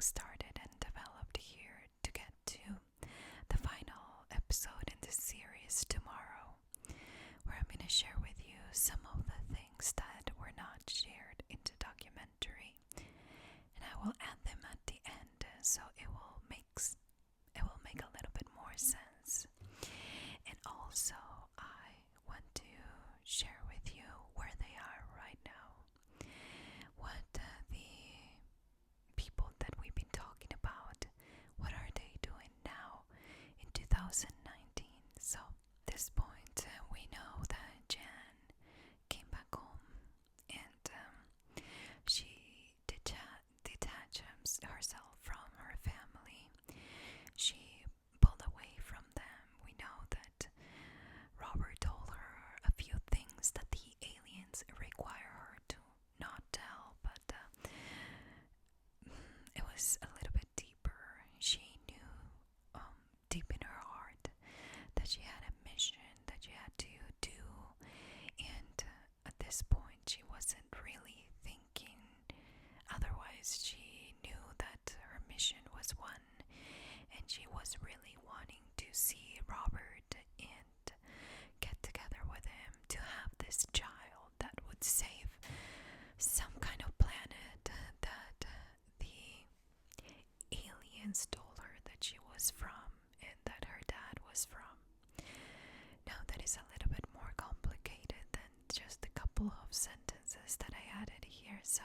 started and developed here to get to the final episode in this series tomorrow, where I'm going to share with you some of the things that were not shared in the documentary, and I will add them at the end so it will make a little bit more sense. And also I want to share with you where they are right now, what the people that we've been talking about, what are they doing now in 2019. So at this point we know that Jan came back home and she detached herself from her family. She pulled away from them. We know that Robert told her a few things that the aliens require her to not tell, but it was a little bit deeper. She knew deep in her heart that she had a mission that she had to do, and at this point she wasn't really thinking otherwise. She knew that her mission was one, and she was really wanting to see Robert and get together with him to have this child that would save some kind of planet that the aliens told her that she was from and that her dad was from. Now that is a little bit more complicated than just a couple of sentences that I added here, so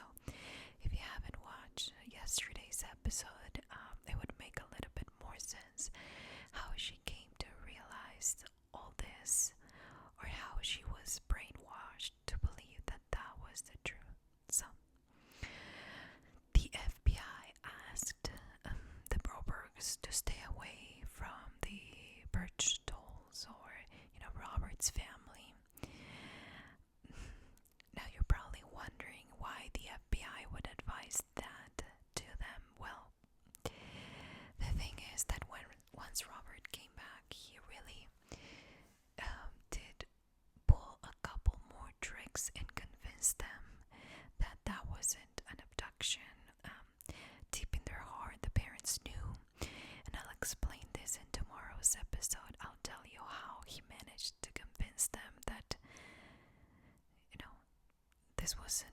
if you haven't watched yesterday's episode, it would make a little bit more sense how she came to realize all this, or how she was brainwashed to believe that that was the truth. So the FBI asked the Brobergs to stay away from the Birchtolls, or Robert's family. Now you're probably wondering why the FBI would advise that to them. Well, the thing is that once Robert came back, he really did pull a couple more tricks and convince them that that wasn't an abduction. Deep in their heart, the parents knew, and I'll explain this in tomorrow's episode. I'll tell you how he managed to convince them that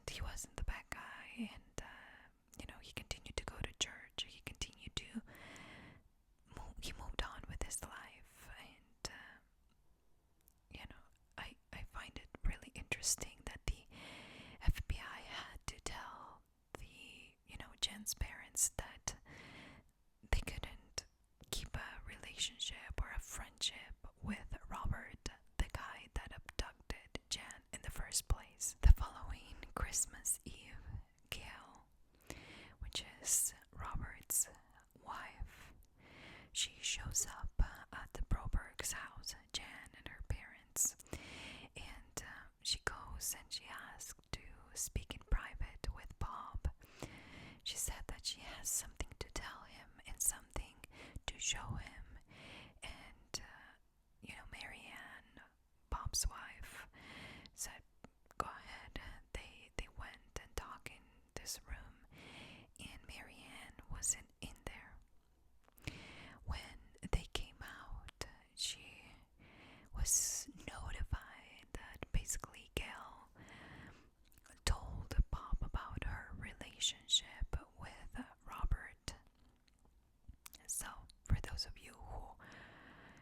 he wasn't the bad guy, and he continued to go to church. He continued to he moved on with his life, and I find it really interesting that the FBI had to tell the Jen's parents that they couldn't keep a relationship or a friendship with Robert, the guy that abducted Jen in the first place. The following Christmas Eve, Gail, which is Robert's wife, she shows up at the Broberg's house, Jan and her parents, and she goes and she asks to speak in private with Bob. She said that she has something to tell him and something to show him, and Marianne, Bob's wife, said go ahead. They went and talked in this room, and Marianne wasn't in there. When they came out, she was notified that basically Gail told Bob about her relationship with Robert. So for those of you who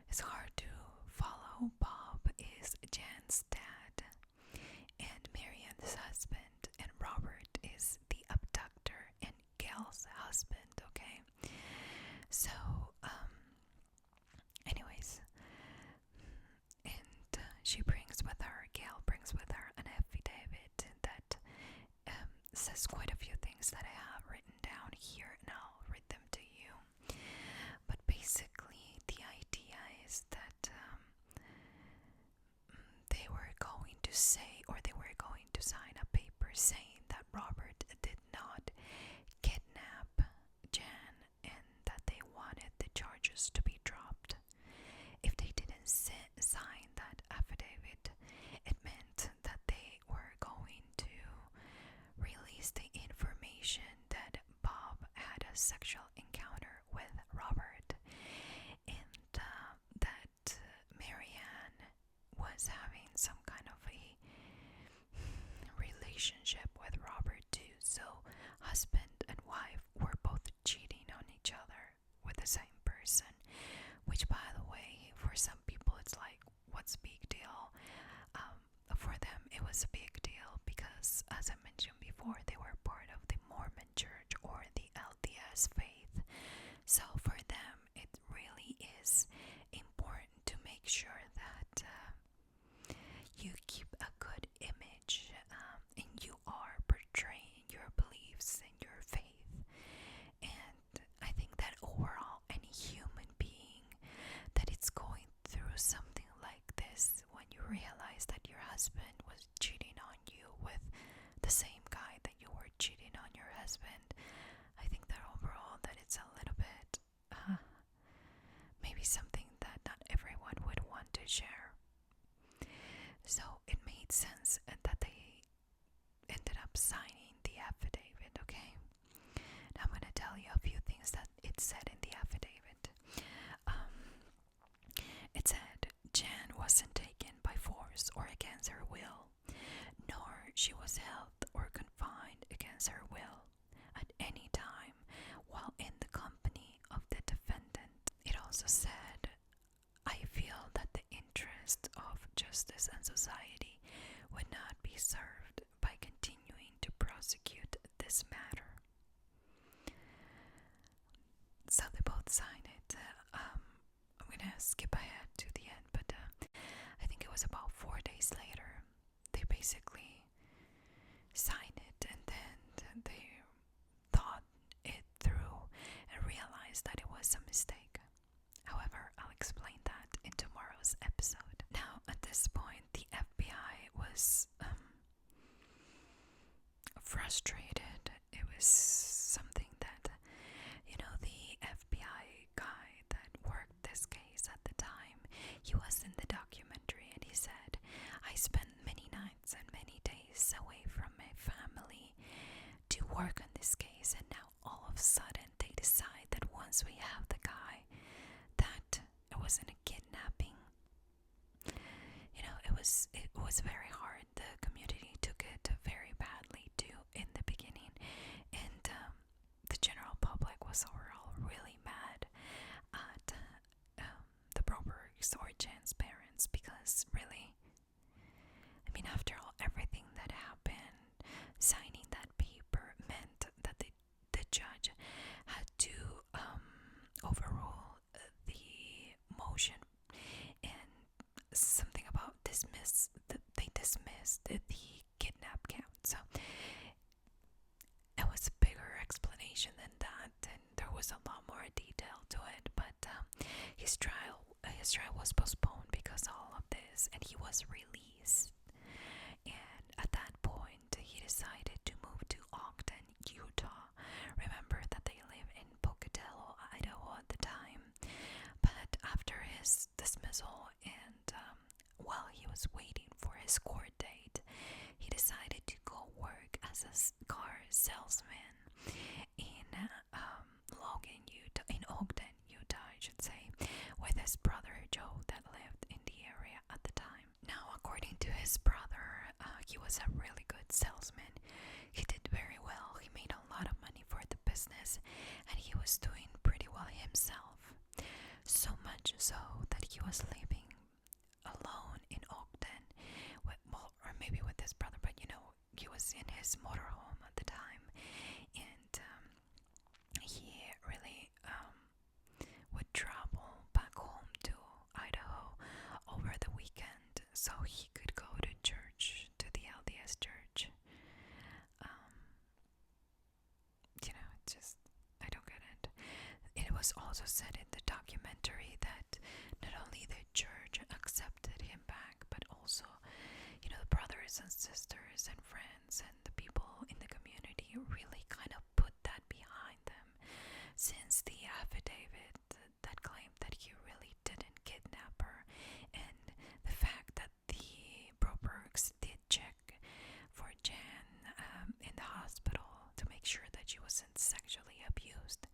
it's hard to follow, Bob is Jan's dad and Marianne's husband, and Robert is the abductor and Gail's husband, okay? So, anyways, and Gail brings with her an affidavit that says quite a few things that I have written down here, and I'll read them to you. But basically, the idea is that they were going to say, or they were going to sign a paper saying that Robert did not kidnap Jan, and that they wanted the charges to be dropped. If they didn't sign that affidavit, it meant that they were going to release the information that Bob had a sexual encounter with Robert, and that Marianne was having some kind of a relationship with Robert too. So husband and wife were both cheating on each other with the same person, which, by the way, for some people it's like, what's a big deal? For them it was a big deal because, as I mentioned before, they were part of the Mormon church or the LDS faith. So for them it really is important to make sure that you keep a good image, and you are portraying your beliefs and your faith. And I think that overall, any human being that is going through something like this, when you realize that your husband was cheating on you with the same guy that you were cheating on your husband, I think that overall that it's a little bit maybe something that not everyone would want to share. So it made sense that they ended up signing the affidavit, okay? Now I'm going to tell you a few things that it said in the affidavit. It said Jan wasn't taken by force or against her will, nor she was held or confined against her will at any time while in the company of the defendant. It also said, I feel that the interest of justice and society would not be served by continuing to prosecute this matter. So they both signed it. I'm gonna skip ahead to the end, but I think it was about 4 days later they basically signed it, and then they thought it through and realized that it was a mistake. However, I'll explain that in tomorrow's episode. Now, at this point, the FBI was frustrated. It was something that, the FBI guy that worked this case at the time, he was in the documentary, and he said, I spent many nights and many days away from my family to work on this case, and now all of a sudden they decide that once we have the guy, that it wasn't a kidnapping. It was very hard. The community took it very badly too in the beginning, and the general public was overall really mad at the Brobergs or Jan's parents, because really, I mean, after all, everything that happened, signing that paper meant that the judge had to overrule the motion, and something about they dismissed the kidnap count. So it was a bigger explanation than that, and there was a lot more detail to it. But his trial was postponed because of all of this, and he was released. And at that point, he decided to move to Ogden, Utah. Remember that they live in Pocatello, Idaho at the time. But after his dismissal, and while he was waiting for his court date, he decided to go work as a car salesman in Ogden, Utah, I should say, with his brother Joe that lived in the area at the time. Now, according to his brother, he was a really good salesman. He did very well. He made a lot of money for the business, and he was doing pretty well himself. So much so that he was living alone in Ogden, or maybe with his brother, but he was in his motorhome at the time, and he really would travel back home to Idaho over the weekend so he could go to church, to the LDS church. I don't get it. It was also said in the documentary that not only the church accepted him back, but also, the brothers and sisters and friends and the people in the community really kind of put that behind them, since the affidavit that claimed that he really didn't kidnap her, and the fact that the Brobergs did check for Jan in the hospital to make sure that she wasn't sexually abused.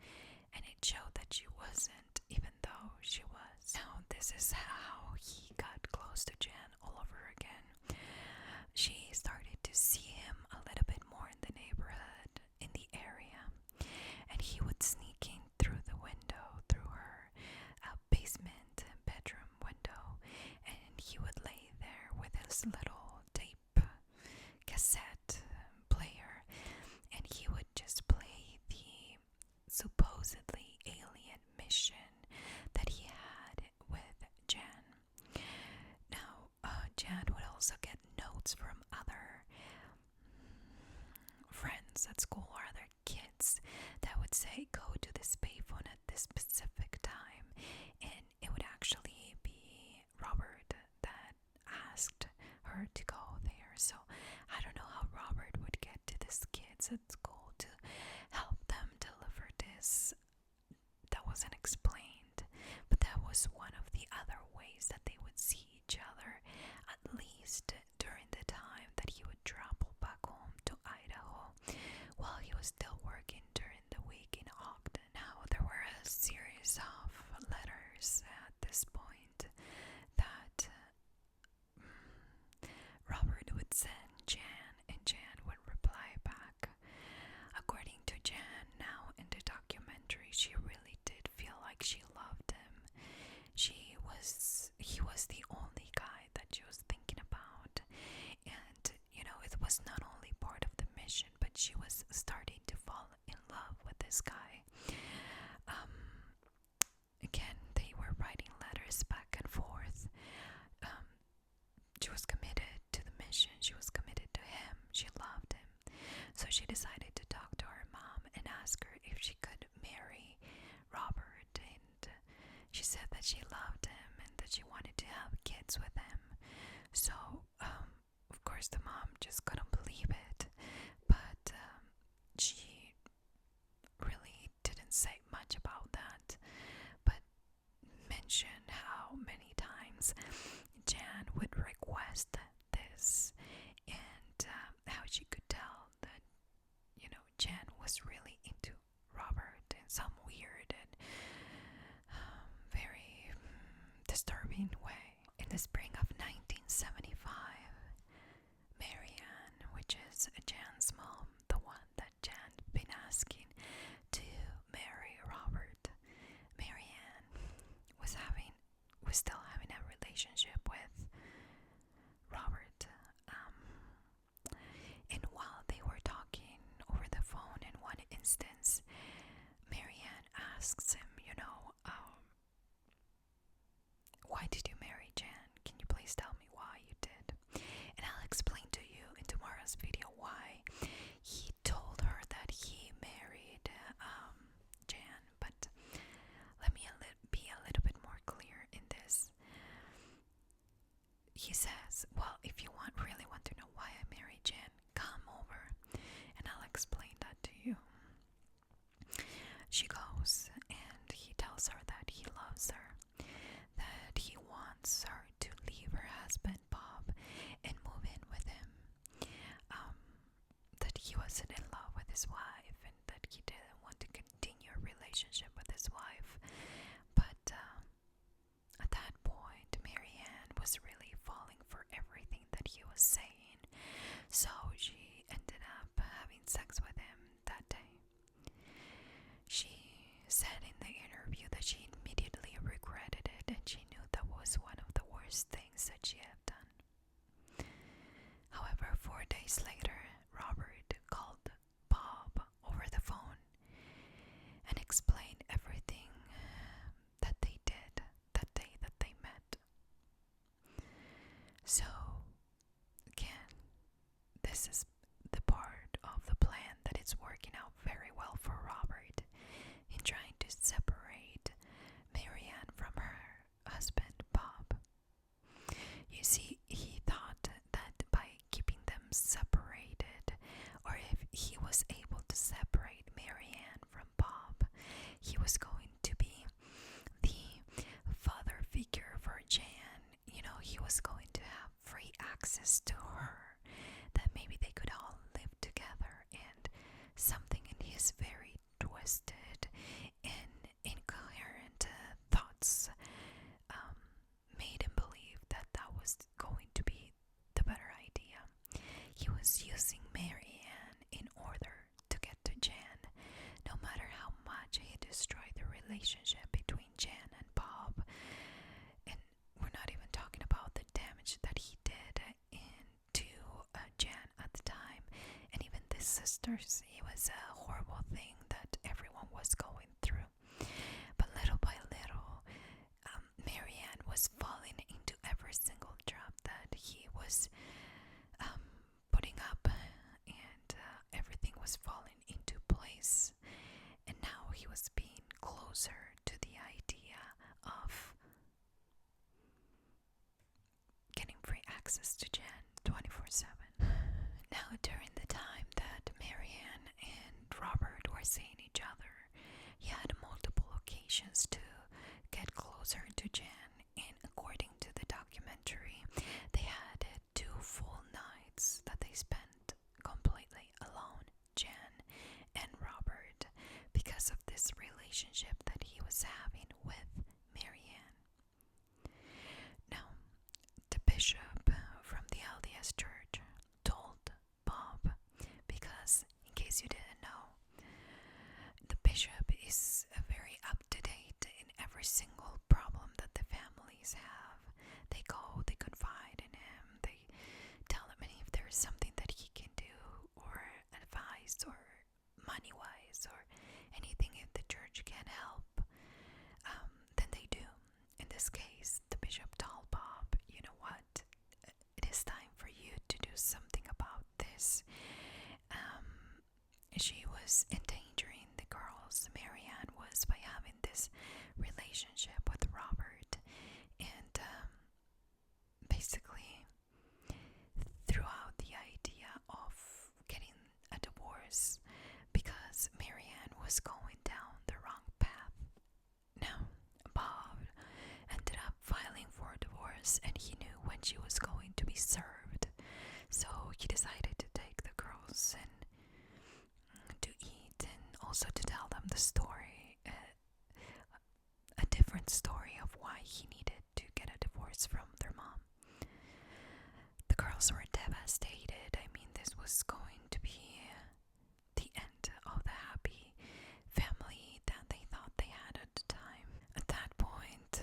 friends at school or other kids that would say, go to this payphone at this specific time, and it would actually be Robert that asked her to go there. So I don't know how Robert would get to these kids at school to help them deliver this. That wasn't explained, but that was one of the other ways that they would see each other, at least during the time that he would travel back home to Idaho while he was still working during the week in Ogden. Now, there were a series of letters at this point that Robert would send Jan, and Jan would reply back. According to Jan, now in the documentary, she really did feel like she loved him. He was the only guy that she was thinking about, and it was not only part of the mission, but she was starting to fall in love with this guy. Again, they were writing letters back and forth. She was committed to the mission. She was committed to him. She loved him. So she decided to talk to her mom and ask her if she could marry Robert. And she said that she loved him and that she wanted to have kids with him. So, of course, the mom just couldn't believe it. But she really didn't say much about that, but mentioned how many times Jan would request this, and how she could tell that Jan was really into Robert in some weird and very disturbing way. In the spring of 1975, Marianne, which is Jan's mom, the one that Jan'd been asking to marry Robert, Marianne was still having a relationship with Robert. And while they were talking over the phone, in one instance, Marianne asks him, why did you marry Jan? Can you please tell me why you did? And I'll explain to you in tomorrow's video why he told her that he married Jan. But let me be a little bit more clear in this. He says, well, if you really want to know why I married Jan, come over and I'll explain that to you. She goes and he tells her that he loves her, that he wants her to leave her husband Bob and move in with him, that he wasn't in love with his wife and that he didn't want to continue a relationship with his wife. But at that point, Marianne was really falling for everything that he was saying, so she ended up having sex with him that day. She said in the interview that she immediately regretted it, and she knew that was one of the worst things that she had done. However, 4 days later, Robert called Bob over the phone and explained everything that they did that day that they met. So, again, this is the part of the plan that is working out very well for Robert in trying to separate Marianne from her husband, Bob. You see, he thought that by keeping them separated, or if he was able to separate Marianne from Bob, he was going to be the father figure for Jan. He was going to have free access to her, that maybe they could all live together, and something in his very twisted and incoherent thoughts made him believe that that was going to be the better idea. He was using Marianne in order to get to Jan, no matter how much he destroyed the relationship between Jan and Bob. And we're not even talking about the damage that he did to Jan at the time, and even the sisters. It was a horrible thing that everyone was going through. But little by little, Marianne was falling into every single trap that he was putting up, and everything was falling into place, and now he was being closer to the idea of getting free access to Jen 24/7. Now, during the time that Marianne and Robert were seeing each other, he had multiple occasions to get closer to Jen, and according to the documentary, they had 2 full nights that they spent completely alone, Jen and Robert, because of this relationship that he was having with Marianne. Now, the bishop from the LDS church told Bob, because in case you didn't know, the bishop is very up to date in every single problem that the families have. They go, they confide in him, they tell him if there's something that he can do, or advice, or money wise, or anything if the church can help, then they do. In this case, the bishop told Bob, you know what, it is time for you to do something about this. She was endangering the girls, Marianne was, by having this relationship with Robert, and basically threw out the idea of getting a divorce because Marianne was going down the wrong path. Now, Bob ended up filing for a divorce, and he knew when she was going to be served, so he decided to take the girls and to eat, and also to tell them the story, a different story of why he needed to get a divorce from their mom. The girls were devastated. I mean, this was going to be the end of the happy family that they thought they had at the time. At that point,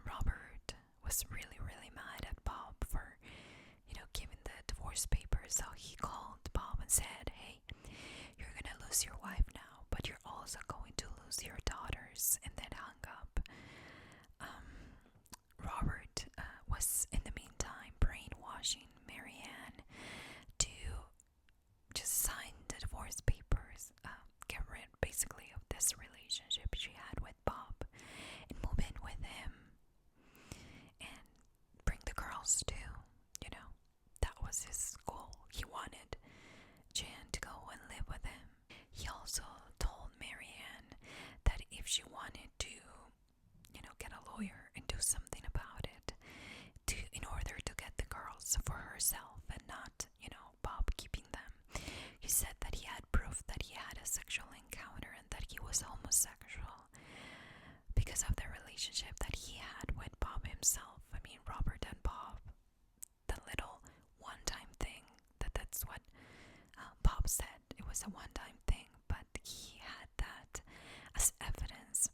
Robert was really, really mad at Bob for, giving the divorce papers. So he called Bob and said, hey, you're gonna lose your wife now, but you're also going to lose your daughters, and then hung up. Robert was in the meantime brainwashing Marianne to just sign the divorce papers, get rid basically of this relationship she had with Bob, and move in with him, and bring the girls too. That was his goal. He wanted Jan to go and live with him. He also told Marianne that if she wanted to, get a lawyer and do something about it, in order to get the girls for herself and not, Bob keeping them. He said that he had proof that he had a sexual encounter and that he was homosexual because of the relationship that he had with Bob himself. I mean, Robert and Bob, the little one-time thing, that's what Bob said. It was a one-time thing, but he had that as evidence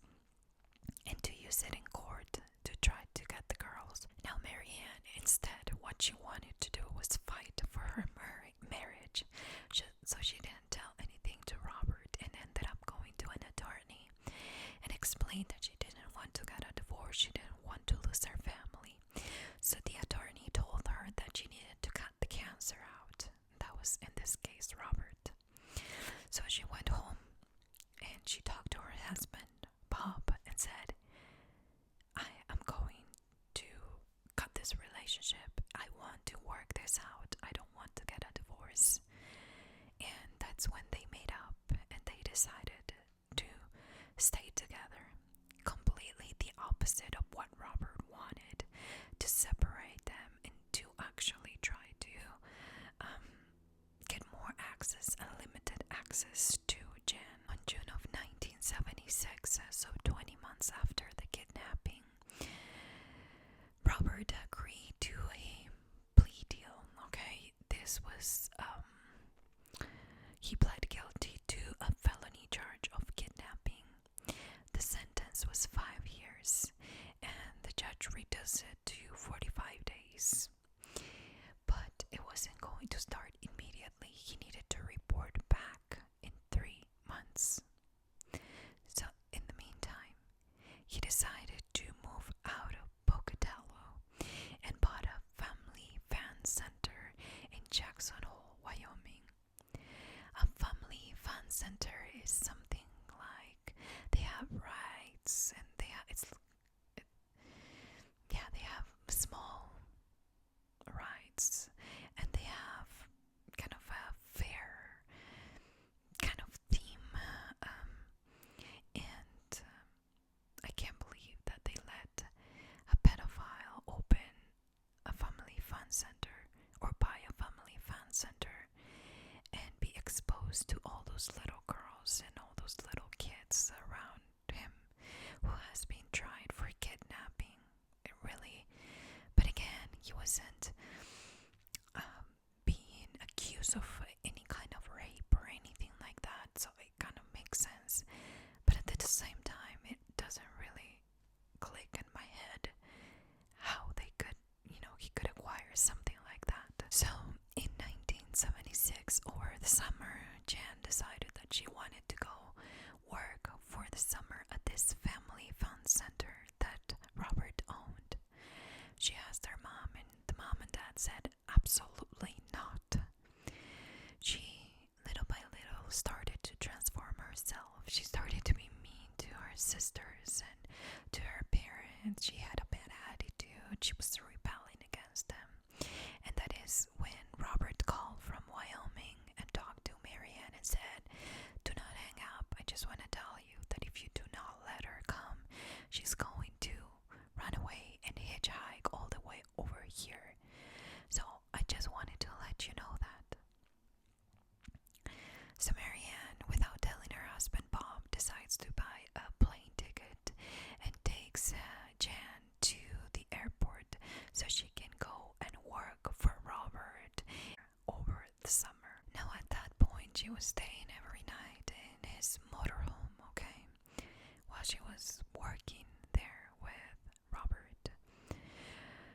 and to use it in court to try to get the girls. Now, Marianne, instead, what she wanted to do was fight for her marriage. So she didn't tell anything to Robert, and ended up going to an attorney and explained that she didn't want to get a divorce. She didn't want to lose her family. So the attorney told her that she needed to cut the cancer out. That was, in this case, Robert. So she went home and she talked to her husband, Bob, and said, I am going to cut this relationship. I want to work this out. I don't want to get a divorce. And that's when they made up and they decided to stay together. Completely the opposite of what Robert wanted, to separate them and to actually try to get more access, unlimited access to Jen. On June of 1976, so 20 months after the kidnapping, Robert agreed to a plea deal. Okay, this was he pled guilty to a felony charge of kidnapping. The sentence was 5 years, and the judge reduced it to 45 days. But it wasn't going to start immediately. He needed to report back in 3 months. So in the meantime, he decided to move out of Pocatello and bought a family fan center in Jackson Hole, Wyoming. A family exposed to all those little girls and all those little kids around him who has been tried for kidnapping. It really, but again, he wasn't being accused of any kind of rape or anything like that, so it kind of makes sense. But at the same time, it doesn't really click in my head how they could, he could acquire something like that. So in 1976, over the summer, Jan decided that she wanted to go work for the summer at this family fun center that Robert owned. She asked her mom, and the mom and dad said absolutely not. She, little by little, started to transform herself. She started to be mean to her sisters and to her parents. She had a bad attitude. She was rebelling against them. And that is when Robert called from Wyoming and talked to Marianne and said, "Do not hang up. I just want to tell you that if you do not let her come, she's going to run away and hitchhike all the way over here. So I just wanted to let you know that." So Marianne, without telling her husband Bob, decides to buy a plane ticket and takes Jan to the airport so she can go and work for Robert over the summer. Now at that point, she was staying every night in his motorhome, okay, while she was working there with Robert.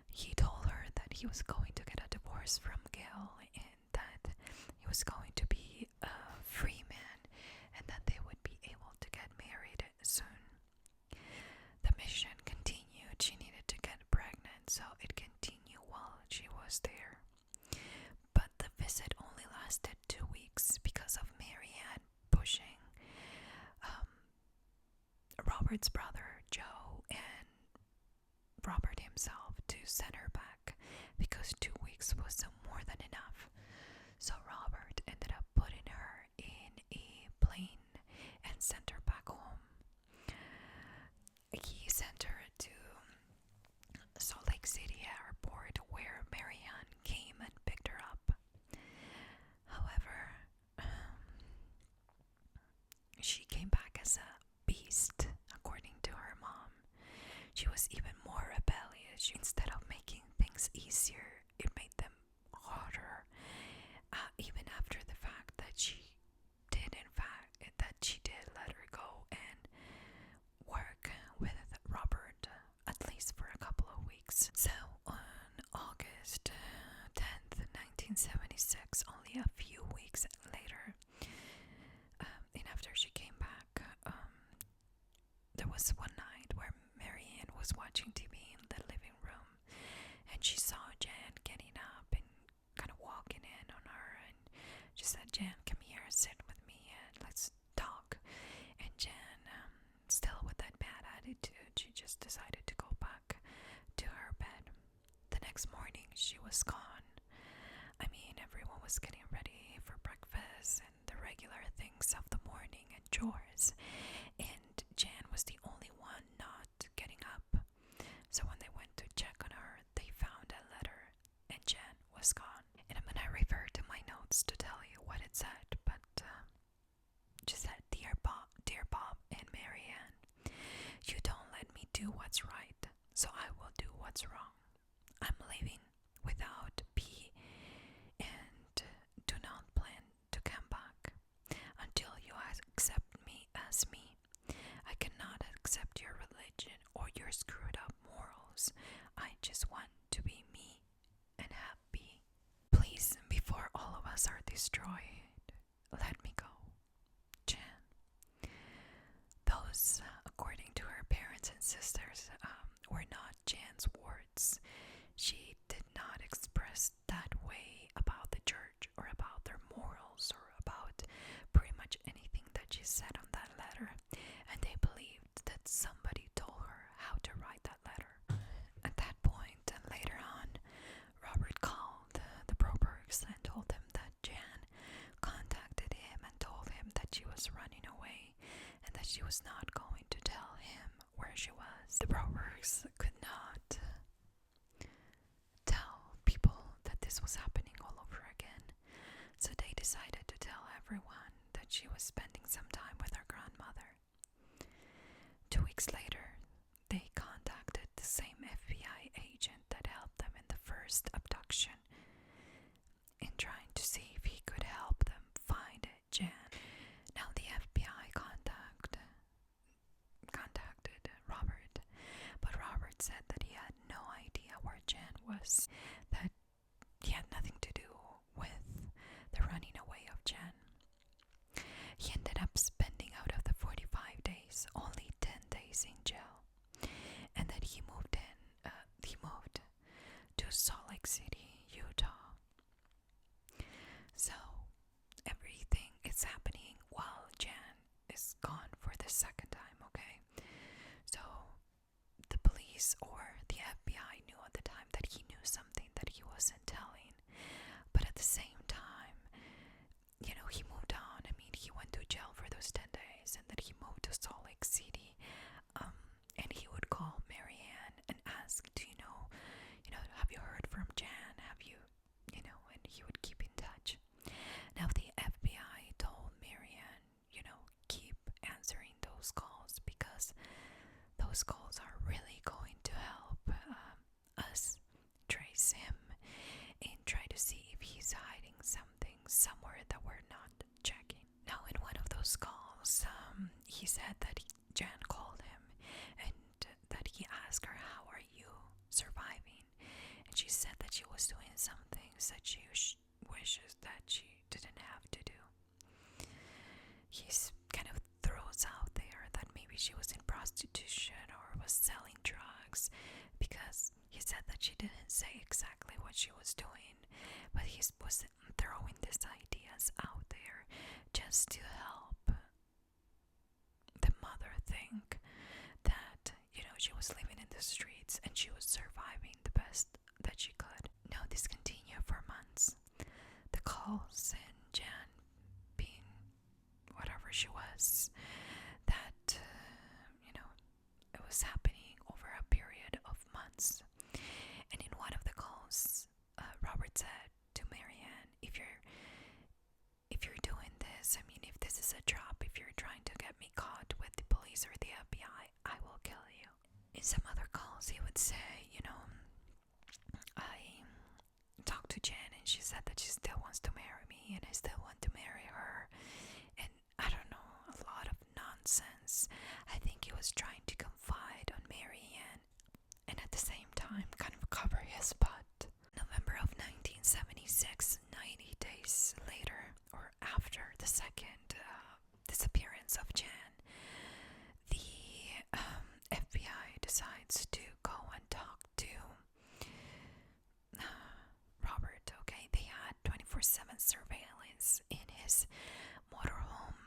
He told her that he was going to get a divorce from Gail and that he was going to be a free man and that they would be able to get married soon. The mission continued. She needed to get pregnant, so it continued while she was there. But the visit only lasted 2 weeks because of Marianne pushing Robert's brother Joe and Robert himself to send her back because 2 weeks was more than enough. So Robert ended up putting her in a plane and sent her back home. He sent her to Salt Lake City Airport where Marianne came and picked her up. However, she came back as a beast, according to her mom. She was even more rebellious. Instead of making things easier, it made them harder. Even after the fact that she did let her go and work with Robert at least for a couple of weeks. So on August 10th, 1976, only a few weeks later, and after she came back, there was one night where Marianne was watching TV in the living room and she saw Jan getting up and kind of walking in on her, and she said, "Jan, come here, sit with me and let's talk." And Jan, still with that bad attitude, she just decided to go back to her bed. The next morning she was gone. I mean, everyone was getting ready for breakfast and the regular things of the morning and chores, and Jan was the only one not getting up. So when they went to check on her, they found a letter and Jan was gone. And I'm gonna refer to my notes to tell you what it said, but just said, Dear Bob and Marianne, you don't let me do what's right, so I will do what's wrong. I'm leaving without P and do not plan to come back until you accept me as me. I cannot accept your religion or your screwed up morals. I just want to be me and happy. Please, before all of us are destroyed, let me go. Jan. Those, according to her parents and sisters, were not Jan's words. She did not express that way about the church or about their morals or about pretty much anything that she said on that letter, and they believed that somebody told her how to write that letter. At that point, and later on, Robert called the Brobergs and told them that Jan contacted him and told him that she was running away and that she was not going to tell him where she was. The Brobergs could not tell people that this was happening all over again, so they decided to tell everyone. that she was spending some time with her grandmother. 2 weeks later, they contacted the same FBI agent that helped them in the first abduction in trying to see if he could help them find Jan. Now the FBI contacted Robert, but Robert said that he had no idea where Jan was, that he had nothing to do with the running away of Jan. He ended up spending out of the 45 days only 10 days in jail, and then he moved to Salt Lake City, Utah. So everything is happening while Jan is gone for the second time, okay? So the police or the FBI knew at the time that he knew something that he wasn't telling, but at the same time, he moved on. I mean, he went to jail for those 10 days, and then he moved to Salt Lake City, and he would call Marianne and ask, have you heard from Jan? Have you, and he would keep in touch. Now the FBI told Marianne, keep answering those calls, because those calls are really going to help us trace him and try to see if he's hiding something somewhere that we're not checking. Now in one of those calls, he said that Jan called him and that he asked her, how are you surviving? And she said that she was doing some things that she wishes that she didn't have to do. He kind of throws out there that maybe she was in prostitution or was selling drugs, because he said that she didn't say exactly what she was doing, but he was throwing these ideas out there just to help the mother think that, she was living in the streets and she was surviving the best that she could. Now this continued for months. The calls and Jan being whatever she was, that, it was happening over a period of months. And in one of the calls, Robert said to Marianne, if you're doing this, I mean, if this is a job, if you're trying to get me caught with the police or the FBI, I will kill you. In some other calls, he would say, I talked to Jan and she said that she still wants to marry me and I still want to marry her. And I don't know, a lot of nonsense. I think he was trying to confide on Marianne and at the same time kind of cover his butt. November of 1976, 90 days later, or after the second disappearance of Jan, the FBI decides to go and talk to Robert, okay? They had 24/7 surveillance in his motorhome,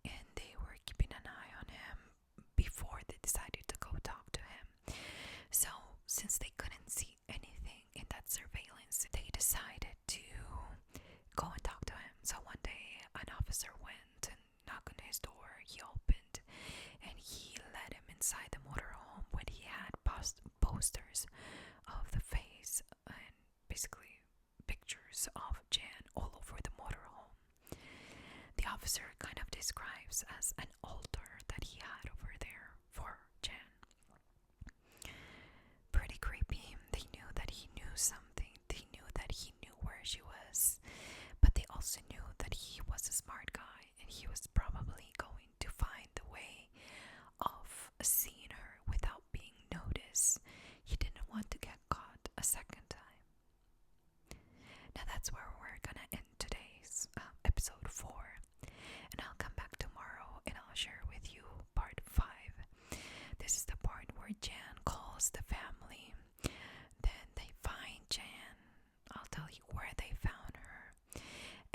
and they were keeping an eye on him before they decided to go talk to him. So, since they couldn't see anything in that surveillance, they decided to go and talk to him. So one day, an officer went and knocked on his door. He opened, and he led him inside the motorhome when he had posters of the face and basically pictures of Jan all over the motorhome. The officer kind of describes as an altar that he had over there for Jan. Pretty creepy. They knew that he knew something. They knew that he knew where she was, but they also knew that he was a smart guy and he was probably going to find the way of seeing her without being noticed. He didn't want to get caught a second time. Now that's where we're gonna end today's episode 4, and I'll come back tomorrow and I'll share with you part 5. This is the part where Jan calls the family. Then they find Jan. I'll tell you where they found her,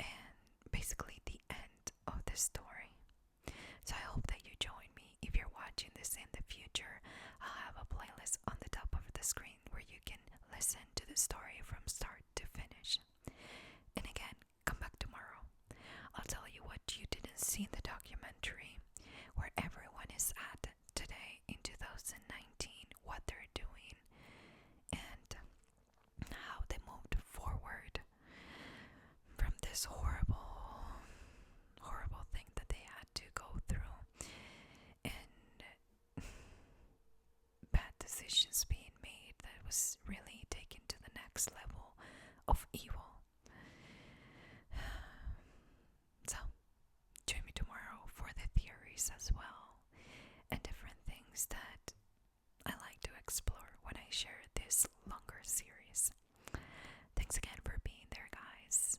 and basically the end of the story. So I hope that you join me. If you're watching this in the future, I'll have a playlist on the top of the screen where you can listen to the story from start to finish. And again, come back tomorrow. I'll tell you what you didn't see in the documentary, where everyone is at today in 2019, what they're doing, and how they moved forward from this horrible thing stories as well, and different things that I like to explore when I share this longer series. Thanks again for being there, guys.